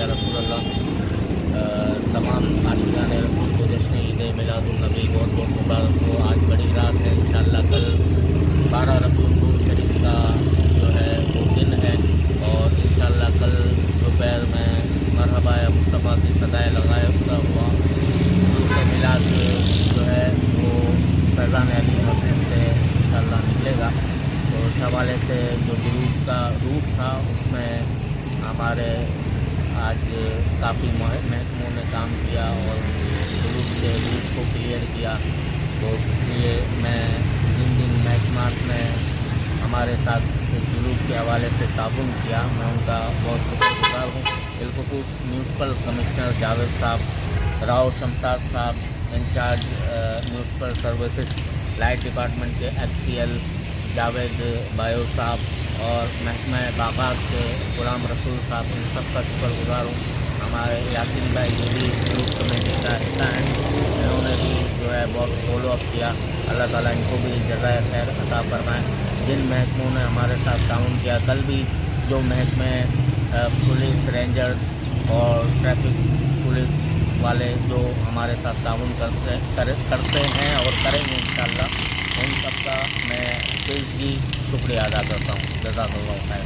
या रसूल अल्लाह। तमाम आशिकान रसूल को जश्न ईद मिलादुन्नबी बहुत बहुत मुबारक हो। आज बड़ी रात है, इंशाअल्लाह कल 12 रबीउल शरीफ का जो है वो दिन है और इंशाअल्लाह कल दोपहर में मरहबा या मुस्तफ़ा की सदाएँ लगाता हुआ उससे मिलाद जो है वो फैज़ान अली मस्जिद से इंशाअल्लाह निकलेगा। तो इस हवाले से जो जुलूस का रूट था उसमें हमारे आज काफ़ी महकमों ने काम किया और जुलूस के रूट को क्लियर किया। तो इसलिए मैं जिन महकमात ने हमारे साथ जुलूस के हवाले से ताउन किया मैं उनका बहुत शुक्रगुजार हूँ। बिलखुसूस म्यूनसिपल कमिश्नर जावेद साहब, राव शमशाद साहब, in charge municipal services light department के HCL जावेद बायो साहब और महकमा बागात के गुलाम रसूल साहब, इन सब का शुक्रगुजार हूँ। हमारे यासीन भाई ये भी ग्रुप कमेटी का हिस्सा हैं, इन्होंने भी जो है बहुत फॉलो अप किया। अल्लाह ताला इनको भी जज़ाए खैर अता फरमाएँ। जिन महकमों ने हमारे साथ ताउन किया, कल भी जो महकमे पुलिस रेंजर्स और ट्रैफिक पुलिस वाले जो हमारे साथ ताउन करते हैं और करेंगे इंशाअल्लाह, उन सब का मैं दिल की शुक्रिया अदा करता हूँ। जज़ाकल्लाह खैर।